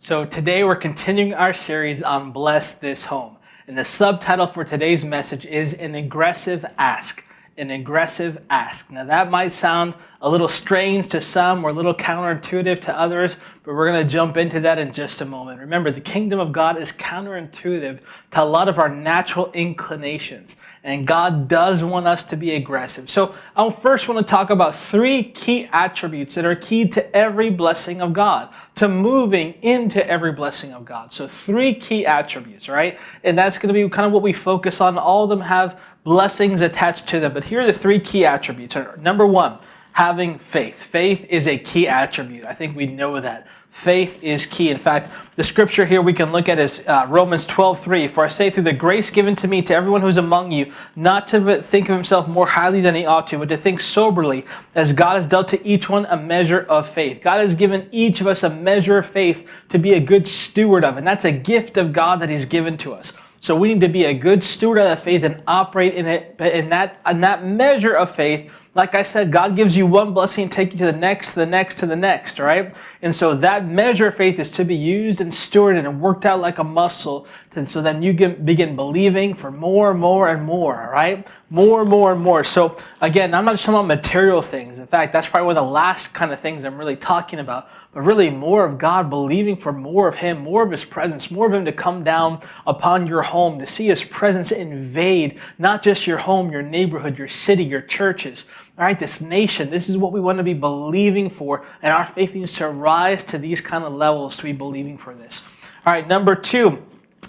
So today we're continuing our series on Bless This Home. And the subtitle for today's message is An Aggressive Ask. An aggressive ask. Now that might sound a little strange to some or a little counterintuitive to others, but we're going to jump into that in just a moment. Remember, the kingdom of God is counterintuitive to a lot of our natural inclinations, and God does want us to be aggressive. So I first want to talk about three key attributes that are key to every blessing of God, to moving into every blessing of God. So three key attributes, right? And that's going to be kind of what we focus on. All of them have blessings attached to them, but here are the three key attributes. Number one, having faith. Faith is a key attribute. I think we know that. Faith is key. In fact, the scripture here we can look at is Romans 12:3. For I say through the grace given to me to everyone who's among you, not to think of himself more highly than he ought to, but to think soberly, as God has dealt to each one a measure of faith. God has given each of us a measure of faith to be a good steward of, and that's a gift of God that he's given to us. So we need to be a good steward of that faith and operate in it, in that measure of faith. Like I said, God gives you one blessing and take you to the next, to the next, to the next, right? And so that measure of faith is to be used and stewarded and worked out like a muscle, so then you can begin believing for more and more and more, right? More and more and more. So again, I'm not just talking about material things. In fact, that's probably one of the last kind of things I'm really talking about, but really more of God, believing for more of Him, more of His presence, more of Him to come down upon your home, to see His presence invade, not just your home, your neighborhood, your city, your churches, all right, this nation. This is what we want to be believing for, and our faith needs to rise to these kind of levels to be believing for this. All right, number two,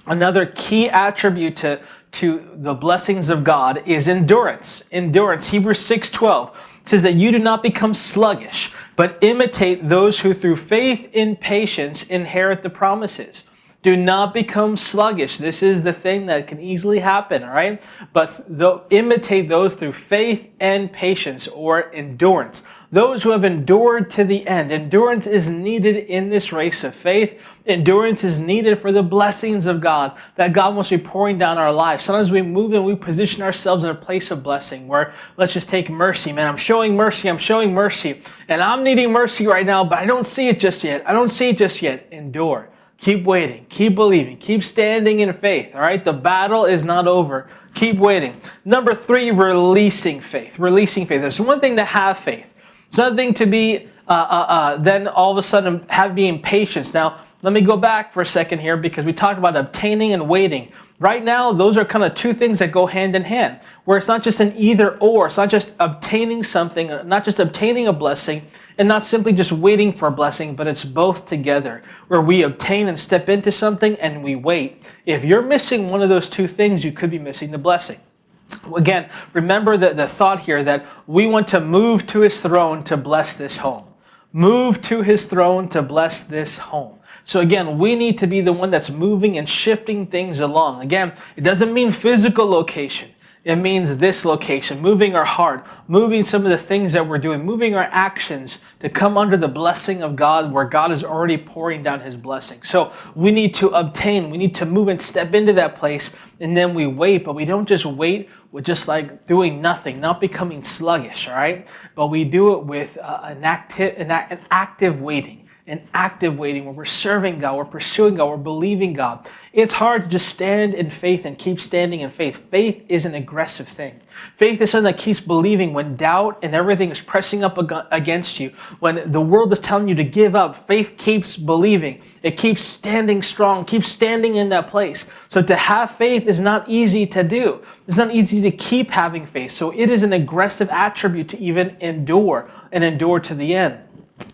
another key attribute to the blessings of God is endurance. Endurance, Hebrews 6:12 says that you do not become sluggish, but imitate those who through faith in patience inherit the promises. Do not become sluggish. This is the thing that can easily happen, all right? But imitate those through faith and patience, or endurance. Those who have endured to the end. Endurance is needed in this race of faith. Endurance is needed for the blessings of God that God wants to be pouring down our lives. Sometimes we move and we position ourselves in a place of blessing where, let's just take mercy. Man, I'm showing mercy, and I'm needing mercy right now, but I don't see it just yet. Endure. Keep waiting, keep believing, keep standing in faith, all right? The battle is not over. Keep waiting. Number three, releasing faith. Releasing faith. There's one thing to have faith. It's another thing to be, then all of a sudden being patient. Now, let me go back for a second here because we talked about obtaining and waiting. Right now, those are kind of two things that go hand in hand, where it's not just an either or. It's not just obtaining something, not just obtaining a blessing, and not simply just waiting for a blessing, but it's both together, where we obtain and step into something and we wait. If you're missing one of those two things, you could be missing the blessing. Again, remember the thought here that we want to move to His throne to bless this home. Move to His throne to bless this home. So again, we need to be the one that's moving and shifting things along. Again, it doesn't mean physical location. It means this location, moving our heart, moving some of the things that we're doing, moving our actions to come under the blessing of God where God is already pouring down His blessing. So we need to obtain, we need to move and step into that place, and then we wait, but we don't just wait with just like doing nothing, not becoming sluggish, all right? But we do it with an active waiting. An active waiting where we're serving God, we're pursuing God, we're believing God. It's hard to just stand in faith and keep standing in faith. Faith is an aggressive thing. Faith is something that keeps believing when doubt and everything is pressing up against you. When the world is telling you to give up, faith keeps believing. It keeps standing strong, keeps standing in that place. So to have faith is not easy to do. It's not easy to keep having faith. So it is an aggressive attribute to even endure and endure to the end.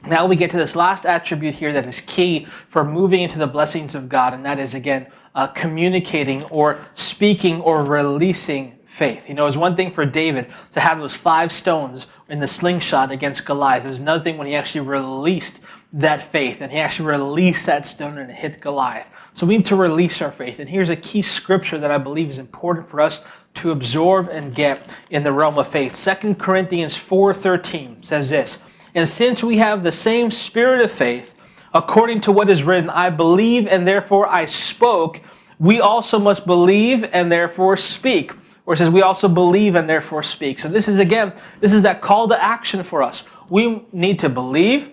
Now we get to this last attribute here that is key for moving into the blessings of God, and that is, again, communicating or speaking or releasing faith. You know, it was one thing for David to have those 5 stones in the slingshot against Goliath. It was another thing when he actually released that faith, and he actually released that stone and it hit Goliath. So we need to release our faith. And here's a key scripture that I believe is important for us to absorb and get in the realm of faith. 2 Corinthians 4:13 says this, and since we have the same spirit of faith, according to what is written, I believe and therefore I spoke, we also must believe and therefore speak. Or it says we also believe and therefore speak. So this is that call to action for us. We need to believe,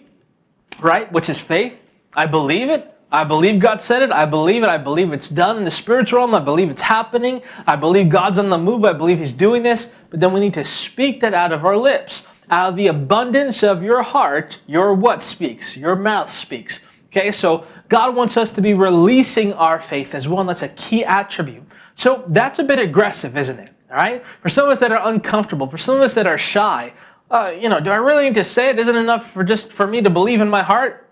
right, which is faith. I believe it. I believe God said it. I believe it. I believe it's done in the spiritual realm. I believe it's happening. I believe God's on the move. I believe He's doing this. But then we need to speak that out of our lips. Out of the abundance of your heart, your what speaks? Your mouth speaks. Okay, so God wants us to be releasing our faith as well, and that's a key attribute. So that's a bit aggressive, isn't it? All right? For some of us that are uncomfortable, for some of us that are shy, do I really need to say it? Isn't it enough for me to believe in my heart?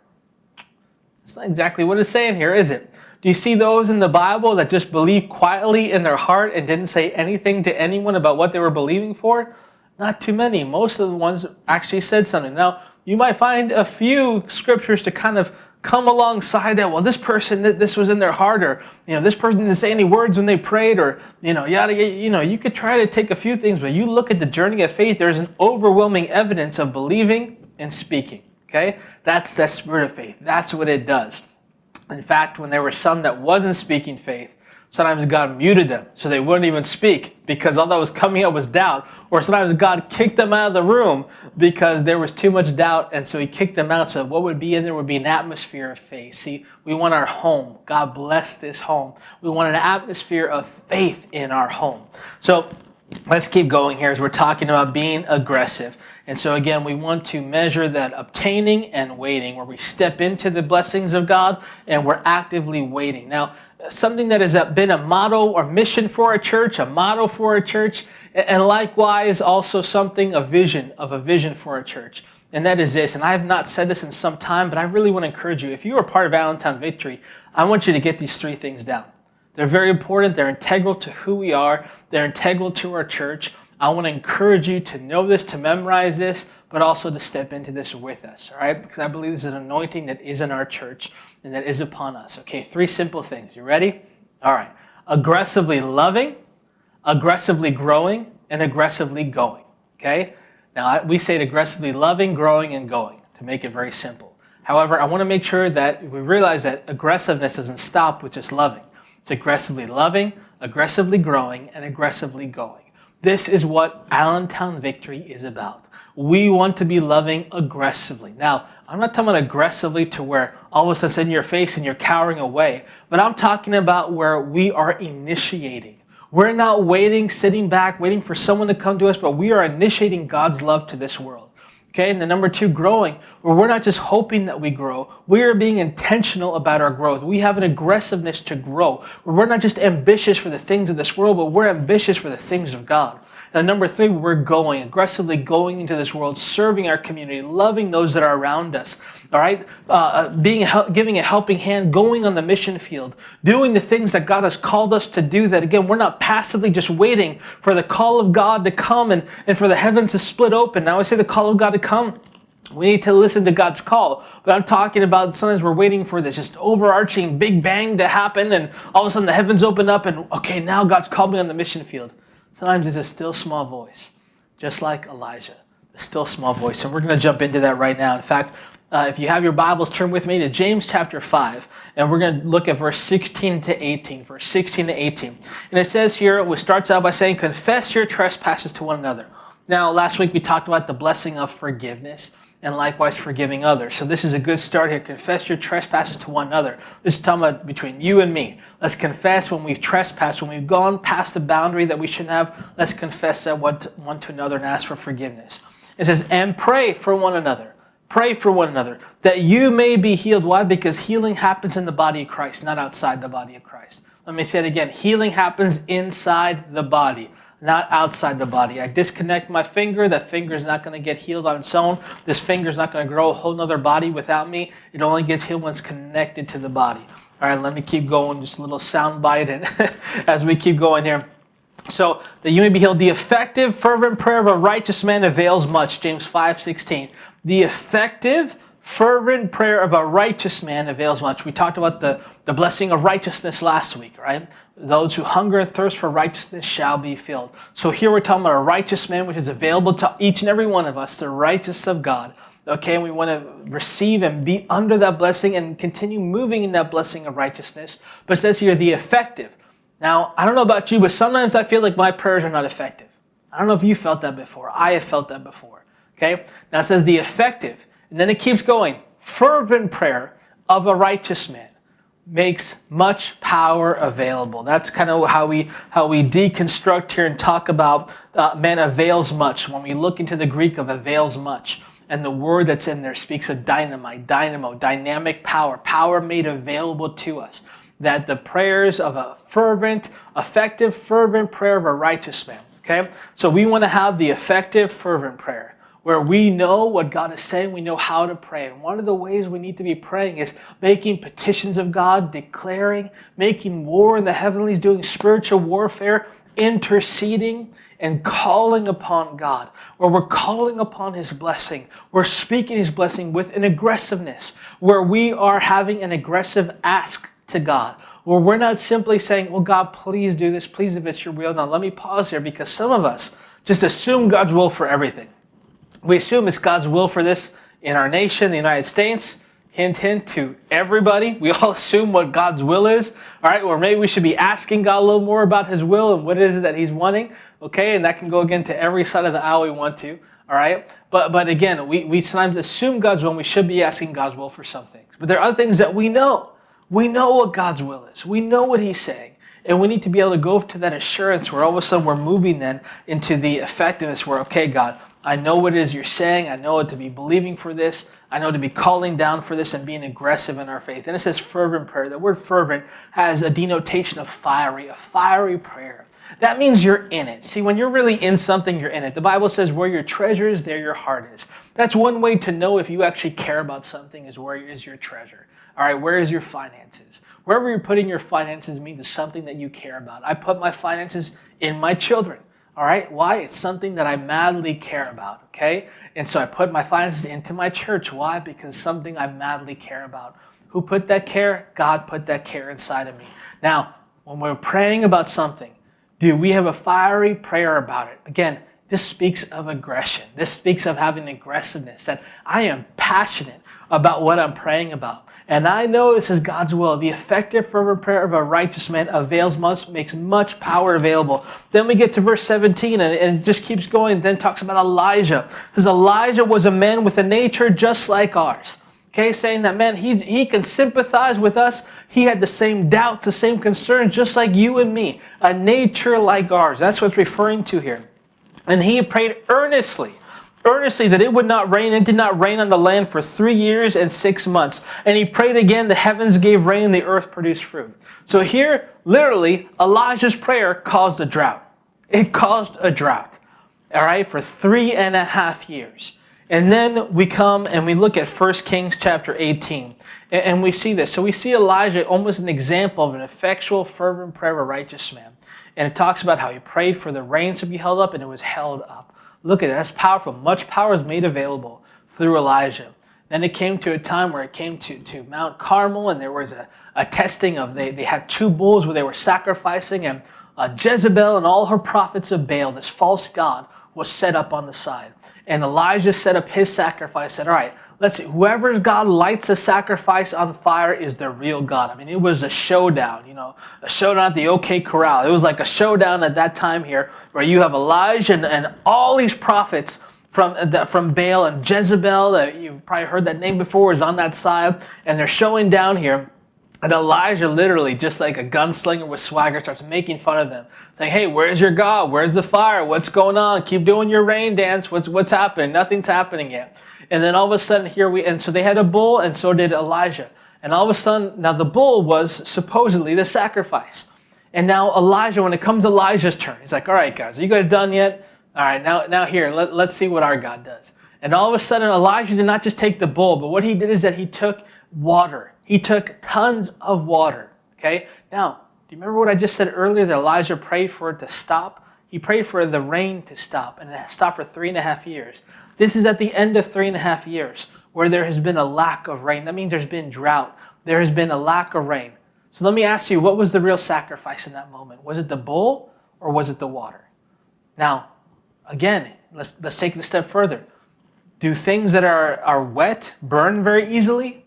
That's not exactly what it's saying here, is it? Do you see those in the Bible that just believed quietly in their heart and didn't say anything to anyone about what they were believing for? Not too many. Most of the ones actually said something. Now, you might find a few scriptures to kind of come alongside that. Well, this person, this was in their heart, or this person didn't say any words when they prayed, or you could try to take a few things, but you look at the journey of faith. There's an overwhelming evidence of believing and speaking. Okay, that's the spirit of faith. That's what it does. In fact, when there were some that wasn't speaking faith, sometimes God muted them so they wouldn't even speak because all that was coming out was doubt. Or sometimes God kicked them out of the room because there was too much doubt, and so He kicked them out. So what would be in there would be an atmosphere of faith. See, we want our home. God bless this home. We want an atmosphere of faith in our home. So let's keep going here as we're talking about being aggressive. And so again, we want to measure that obtaining and waiting, where we step into the blessings of God and we're actively waiting. Now, something that has been a motto or mission for a church, and likewise also a vision for a church. And that is this, and I have not said this in some time, but I really want to encourage you. If you are part of Allentown Victory, I want you to get these 3 things down. They're very important. They're integral to who we are. They're integral to our church. I want to encourage you to know this, to memorize this, but also to step into this with us, all right? Because I believe this is an anointing that is in our church and that is upon us. Okay, 3 simple things. You ready? All right. Aggressively loving, aggressively growing, and aggressively going. Okay? Now, we say it aggressively loving, growing, and going to make it very simple. However, I want to make sure that we realize that aggressiveness doesn't stop with just loving. It's aggressively loving, aggressively growing, and aggressively going. This is what Allentown Victory is about. We want to be loving aggressively. Now, I'm not talking about aggressively to where all of a sudden it's in your face and you're cowering away, but I'm talking about where we are initiating. We're not waiting, sitting back, waiting for someone to come to us, but we are initiating God's love to this world. Okay, and the number 2, growing, where we're not just hoping that we grow, we are being intentional about our growth. We have an aggressiveness to grow, where we're not just ambitious for the things of this world, but we're ambitious for the things of God. And number 3, we're going, aggressively going into this world, serving our community, loving those that are around us, all right? Giving a helping hand, going on the mission field, doing the things that God has called us to do, that again, we're not passively just waiting for the call of God to come and for the heavens to split open. Now I say the call of God to come, we need to listen to God's call. But I'm talking about sometimes we're waiting for this just overarching big bang to happen, and all of a sudden the heavens open up and okay, now God's called me on the mission field. Sometimes it's a still small voice, just like Elijah, the still small voice. And we're going to jump into that right now. In fact, if you have your Bibles, turn with me to James chapter 5, and we're going to look at verse 16 to 18. Verse 16 to 18. And it says here, it starts out by saying, confess your trespasses to one another. Now, last week we talked about the blessing of forgiveness and likewise forgiving others. So this is a good start here. Confess your trespasses to one another. This is talking about between you and me. Let's confess when we've trespassed, when we've gone past the boundary that we shouldn't have. Let's confess that one to another and ask for forgiveness. It says, and pray for one another. Pray for one another that you may be healed. Why? Because healing happens in the body of Christ, not outside the body of Christ. Let me say it again. Healing happens inside the body, not outside the body. I disconnect my finger. That finger is not going to get healed on its own. This finger is not going to grow a whole nother body without me. It only gets healed when it's connected to the body. All right, let me keep going. Just a little sound bite and as we keep going here. So that you may be healed. The effective, fervent prayer of a righteous man avails much. James 5:16. The effective, fervent prayer of a righteous man avails much. We talked about the blessing of righteousness last week, right? Those who hunger and thirst for righteousness shall be filled. So here we're talking about a righteous man, which is available to each and every one of us, the righteous of God. Okay, and we want to receive and be under that blessing and continue moving in that blessing of righteousness. But it says here, the effective. Now, I don't know about you, but sometimes I feel like my prayers are not effective. I don't know if you felt that before. I have felt that before. Okay, now it says the effective, and then it keeps going. Fervent prayer of a righteous man. makes much power available. That's kind of how we deconstruct here and talk about man avails much. When we look into the Greek of avails much, and the word that's in there speaks of dynamite, dynamo, dynamic power, power made available to us. That the prayers of a effective, fervent prayer of a righteous man. Okay, so we want to have the effective, fervent prayer, where we know what God is saying, we know how to pray. And one of the ways we need to be praying is making petitions of God, declaring, making war in the heavenlies, doing spiritual warfare, interceding, and calling upon God, where we're calling upon His blessing. We're speaking His blessing with an aggressiveness, where we are having an aggressive ask to God, where we're not simply saying, well, God, please do this, please, if it's your will. Now, let me pause here, because some of us just assume God's will for everything. We assume it's God's will for this in our nation, the United States. Hint, hint to everybody. We all assume what God's will is. All right, or maybe we should be asking God a little more about His will and what is it that He's wanting. Okay, and that can go again to every side of the aisle we want to. All right, but again, we sometimes assume God's will, and we should be asking God's will for some things. But there are other things that we know. We know what God's will is. We know what He's saying. And we need to be able to go to that assurance where all of a sudden we're moving then into the effectiveness where, okay, God, I know what it is you're saying. I know to be believing for this. I know to be calling down for this and being aggressive in our faith. And it says fervent prayer. The word fervent has a denotation of a fiery prayer. That means you're in it. See, when you're really in something, you're in it. The Bible says where your treasure is, there your heart is. That's one way to know if you actually care about something, is where is your treasure. All right, where is your finances? Wherever you're putting your finances means it's something that you care about. I put my finances in my children. All right, why? It's something that I madly care about, okay? And so I put my finances into my church. Why? Because it's something I madly care about. Who put that care? God put that care inside of me. Now, when we're praying about something, do we have a fiery prayer about it? Again, this speaks of aggression. This speaks of having aggressiveness, that I am passionate about what I'm praying about. And I know this is God's will. The effective, fervent prayer of a righteous man avails much, makes much power available. Then we get to verse 17, and it just keeps going. Then talks about Elijah. It says, Elijah was a man with a nature just like ours. Okay, saying that, man, he can sympathize with us. He had the same doubts, the same concerns, just like you and me. A nature like ours. That's what it's referring to here. And he prayed earnestly that it would not rain. It did not rain on the land for 3 years and 6 months. And he prayed again, the heavens gave rain, the earth produced fruit. So here, literally, Elijah's prayer caused a drought. It caused a drought, all right, for 3.5 years. And then we come and we look at 1 Kings chapter 18, and we see this. So we see Elijah almost an example of an effectual, fervent prayer of a righteous man. And it talks about how he prayed for the rains to be held up, and it was held up. Look at it, that's powerful. Much power is made available through Elijah. Then it came to a time where it came to Mount Carmel, and there was a testing of, they had 2 bulls where they were sacrificing, and Jezebel and all her prophets of Baal, this false god, was set up on the side. And Elijah set up his sacrifice, said, all right, let's see, whoever God lights a sacrifice on fire is the real God. I mean, it was a showdown, a showdown at the OK Corral. It was like a showdown at that time here where you have Elijah and all these prophets from Baal, and Jezebel, you've probably heard that name before, is on that side, and they're showing down here. And Elijah literally, just like a gunslinger with swagger, starts making fun of them, saying, hey, where's your God? Where's the fire? What's going on? Keep doing your rain dance. What's happening? Nothing's happening yet. And then all of a sudden and so they had a bull, and so did Elijah. And all of a sudden, now the bull was supposedly the sacrifice. And now Elijah, when it comes to Elijah's turn, he's like, all right, guys, are you guys done yet? All right, now here, let's see what our God does. And all of a sudden, Elijah did not just take the bull, but what he did is that he took water. He took tons of water, okay? Now, do you remember what I just said earlier, that Elijah prayed for it to stop? He prayed for the rain to stop, and it stopped for 3.5 years. This is at the end of 3.5 years where there has been a lack of rain. That means there's been drought. There has been a lack of rain. So let me ask you, what was the real sacrifice in that moment? Was it the bull or was it the water? Now, again, let's take it a step further. Do things that are wet burn very easily?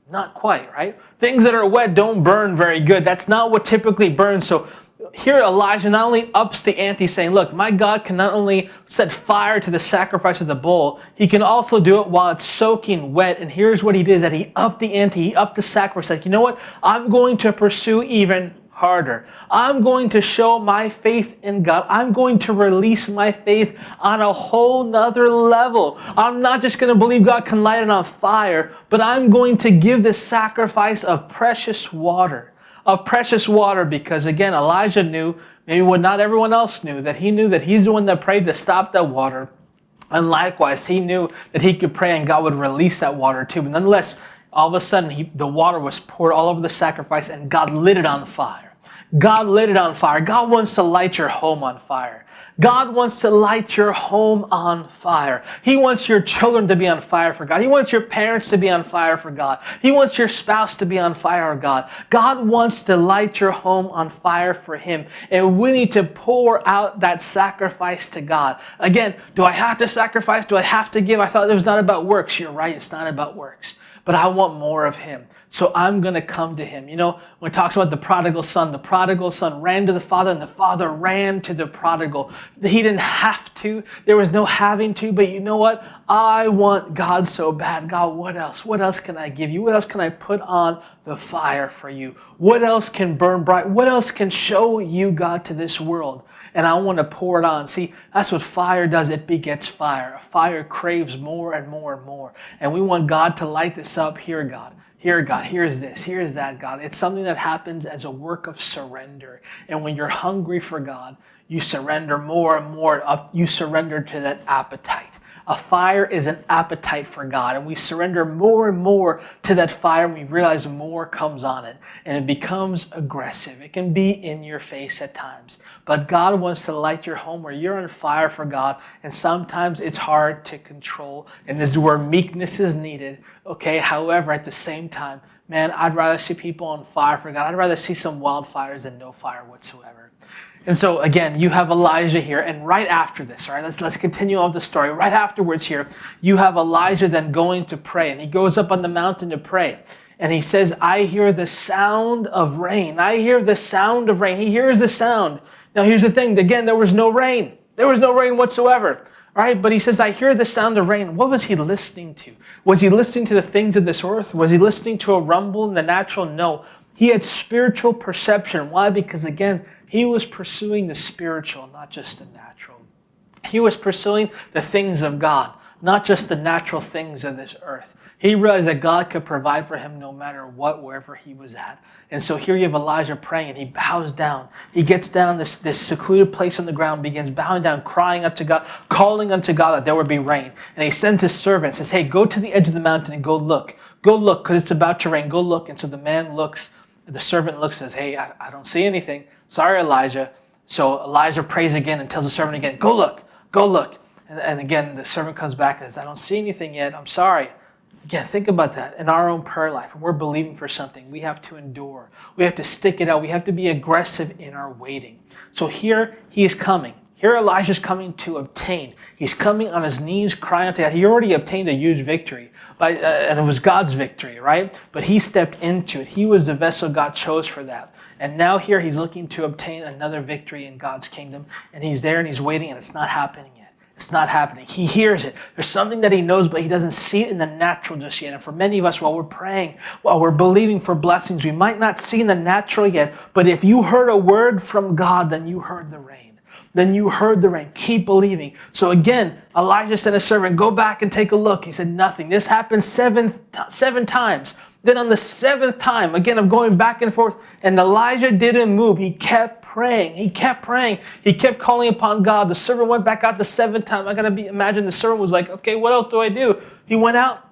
Not quite, right? Things that are wet don't burn very good. That's not what typically burns. So here Elijah not only ups the ante saying, look, my God can not only set fire to the sacrifice of the bull, he can also do it while it's soaking wet. And here's what he did, is that he upped the ante, he upped the sacrifice. Like, you know what? I'm going to pursue even harder. I'm going to show my faith in God. I'm going to release my faith on a whole nother level. I'm not just going to believe God can light it on fire, but I'm going to give this sacrifice of precious water. Of precious water, because again, Elijah knew, maybe what not everyone else knew, that he knew that he's the one that prayed to stop that water. And likewise, he knew that he could pray and God would release that water too. But nonetheless, all of a sudden, the water was poured all over the sacrifice and God lit it on fire. God lit it on fire. God wants to light your home on fire. God wants to light your home on fire. He wants your children to be on fire for God. He wants your parents to be on fire for God. He wants your spouse to be on fire for God. God wants to light your home on fire for Him. And we need to pour out that sacrifice to God. Again, do I have to sacrifice? Do I have to give? I thought it was not about works. You're right, it's not about works. But I want more of Him. So I'm going to come to Him. You know, when it talks about the prodigal son ran to the father and the father ran to the prodigal. He didn't have to. There was no having to. But you know what? I want God so bad. God, what else? What else can I give you? What else can I put on the fire for you? What else can burn bright? What else can show you, God, to this world? And I want to pour it on. See, that's what fire does. It begets fire. Fire craves more and more and more. And we want God to light this up. Here, God. Here, God, here's this, here's that, God. It's something that happens as a work of surrender. And when you're hungry for God, you surrender more and more. You surrender to that appetite. A fire is an appetite for God. And we surrender more and more to that fire, and we realize more comes on it. And it becomes aggressive. It can be in your face at times. But God wants to light your home where you're on fire for God. And sometimes it's hard to control. And this is where meekness is needed. Okay, however, at the same time, man, I'd rather see people on fire for God. I'd rather see some wildfires than no fire whatsoever. And so again, you have Elijah here, and right after this, all right, let's continue on the story. Right afterwards here, you have Elijah then going to pray, and he goes up on the mountain to pray. And he says, I hear the sound of rain. I hear the sound of rain. He hears the sound. Now here's the thing, again, there was no rain. There was no rain whatsoever. All right, but he says, I hear the sound of rain. What was he listening to? Was he listening to the things of this earth? Was he listening to a rumble in the natural? No. He had spiritual perception. Why? Because again, he was pursuing the spiritual, not just the natural. He was pursuing the things of God, not just the natural things of this earth. He realized that God could provide for him no matter what, wherever he was at. And so here you have Elijah praying, and he bows down. He gets down this secluded place on the ground, begins bowing down, crying unto God, calling unto God that there would be rain. And he sends his servant, says, hey, go to the edge of the mountain and go look. Go look, because it's about to rain. Go look. And so the man looks, the servant looks and says, hey, I don't see anything. Sorry, Elijah. So Elijah prays again and tells the servant again, go look, go look. And again, the servant comes back and says, I don't see anything yet. I'm sorry. Again, think about that. In our own prayer life, when we're believing for something, we have to endure. We have to stick it out. We have to be aggressive in our waiting. So here he is coming. Here Elijah's coming to obtain. He's coming on his knees, crying out to God. He already obtained a huge victory, and it was God's victory, right? But he stepped into it. He was the vessel God chose for that. And now here he's looking to obtain another victory in God's kingdom. And he's there and he's waiting, and it's not happening yet. It's not happening. He hears it. There's something that he knows, but he doesn't see it in the natural just yet. And for many of us, while we're praying, while we're believing for blessings, we might not see in the natural yet. But if you heard a word from God, then you heard the rain. Then you heard the rain. Keep believing. So again, Elijah sent a servant, go back and take a look. He said, nothing. This happened seven times. Then on the seventh time, again, I'm going back and forth, and Elijah didn't move. He kept praying. He kept praying. He kept calling upon God. The servant went back out the seventh time. I gotta imagine the servant was like, okay, what else do I do? He went out,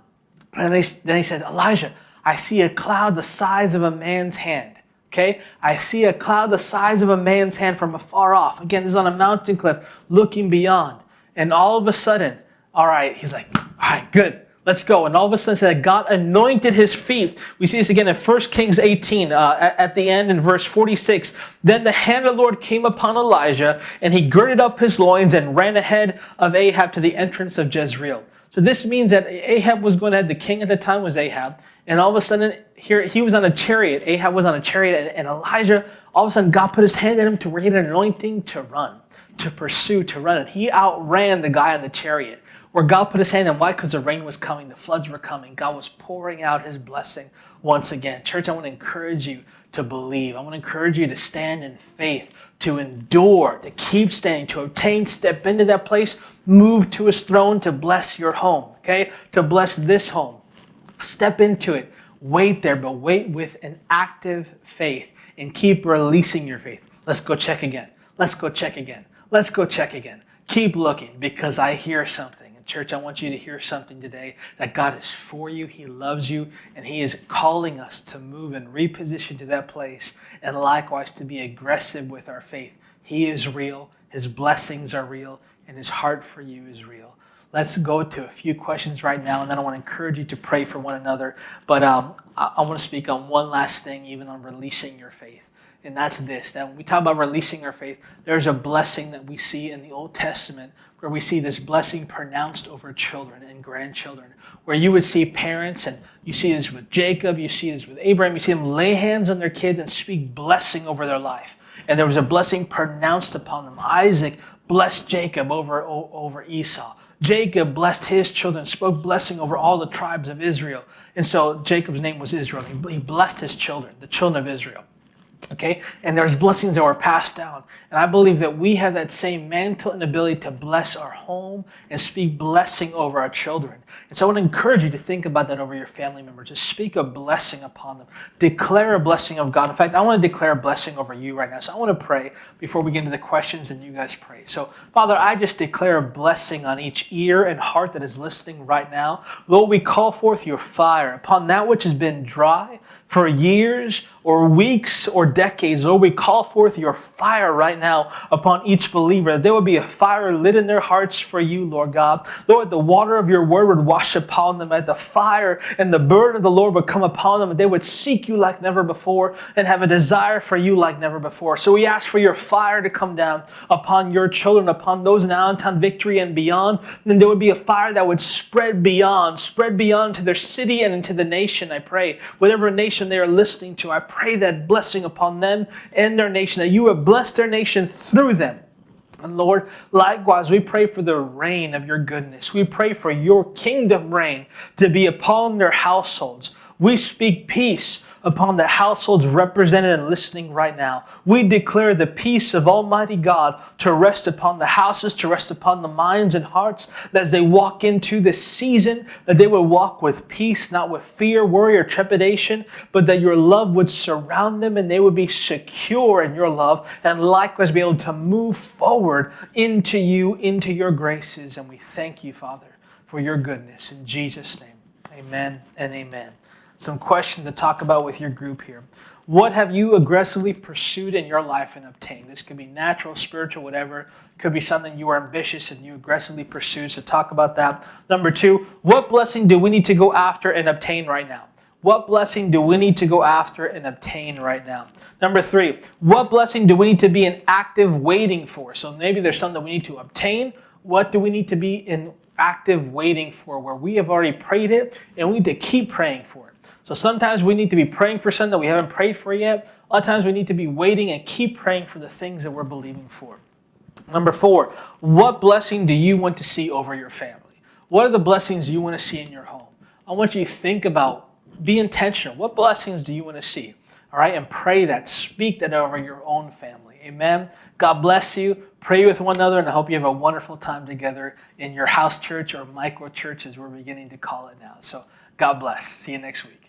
and then he said, Elijah, I see a cloud the size of a man's hand. Okay, I see a cloud the size of a man's hand from afar off. Again, this is on a mountain cliff looking beyond. And all of a sudden, all right, he's like, all right, good, let's go. And all of a sudden, said God anointed his feet. We see this again in 1 Kings 18, at the end in verse 46. Then the hand of the Lord came upon Elijah, and he girded up his loins and ran ahead of Ahab to the entrance of Jezreel. So this means that Ahab was going to have, the king at the time was Ahab, and all of a sudden, here he was on a chariot. Ahab was on a chariot, and Elijah, all of a sudden, God put his hand on him to where he had an anointing to run, to pursue, to run. And he outran the guy on the chariot, where God put his hand on. Why? Because the rain was coming, the floods were coming. God was pouring out his blessing once again. Church, I want to encourage you to believe. I want to encourage you to stand in faith, to endure, to keep standing, to obtain, step into that place, move to his throne to bless your home, okay? To bless this home. Step into it. Wait there, but wait with an active faith and keep releasing your faith. Let's go check again. Let's go check again. Let's go check again. Keep looking because I hear something. And church, I want you to hear something today, that God is for you. He loves you, and he is calling us to move and reposition to that place, and likewise to be aggressive with our faith. He is real. His blessings are real, and his heart for you is real. Let's go to a few questions right now, and then I want to encourage you to pray for one another. But I want to speak on one last thing, even on releasing your faith. And that's this, that when we talk about releasing our faith, there's a blessing that we see in the Old Testament where we see this blessing pronounced over children and grandchildren, where you would see parents, and you see this with Jacob, you see this with Abraham, you see them lay hands on their kids and speak blessing over their life. And there was a blessing pronounced upon them. Isaac blessed Jacob over Esau. Jacob blessed his children, spoke blessing over all the tribes of Israel. And so Jacob's name was Israel. He blessed his children, the children of Israel. Okay? And there's blessings that were passed down. And I believe that we have that same mantle and ability to bless our home and speak blessing over our children. And so I want to encourage you to think about that over your family members. Just speak a blessing upon them. Declare a blessing of God. In fact, I want to declare a blessing over you right now. So I want to pray before we get into the questions, and you guys pray. So, Father, I just declare a blessing on each ear and heart that is listening right now. Lord, we call forth your fire upon that which has been dry for years or weeks or decades. Lord, we call forth your fire right now upon each believer, that there would be a fire lit in their hearts for you, Lord God. Lord, the water of your word would wash upon them, that the fire and the burden of the Lord would come upon them, and they would seek you like never before and have a desire for you like never before. So we ask for your fire to come down upon your children, upon those in Allentown Victory and beyond. And there would be a fire that would spread beyond to their city and into the nation, I pray. Whatever nation they are listening to, I pray that blessing upon them and their nation, that you would bless their nation through them. And Lord, likewise, we pray for the reign of your goodness. We pray for your kingdom reign to be upon their households. We speak peace upon the households represented and listening right now. We declare the peace of Almighty God to rest upon the houses, to rest upon the minds and hearts, that as they walk into this season, that they will walk with peace, not with fear, worry, or trepidation, but that your love would surround them and they would be secure in your love, and likewise be able to move forward into you, into your graces. And we thank you, Father, for your goodness. In Jesus' name, amen and amen. Some questions to talk about with your group here. What have you aggressively pursued in your life and obtained? This could be natural, spiritual, whatever. It could be something you are ambitious and you aggressively pursue. So talk about that. Number 2, what blessing do we need to go after and obtain right now? What blessing do we need to go after and obtain right now? Number 3, what blessing do we need to be in active waiting for? So maybe there's something we need to obtain. What do we need to be in active waiting for, where we have already prayed it and we need to keep praying for it? So sometimes we need to be praying for something that we haven't prayed for yet. A lot of times we need to be waiting and keep praying for the things that we're believing for. Number 4, what blessing do you want to see over your family? What are the blessings you want to see in your home? I want you to think about, be intentional. What blessings do you want to see? All right, and pray that. Speak that over your own family. Amen. God bless you. Pray with one another, and I hope you have a wonderful time together in your house church or micro church, as we're beginning to call it now. So God bless. See you next week.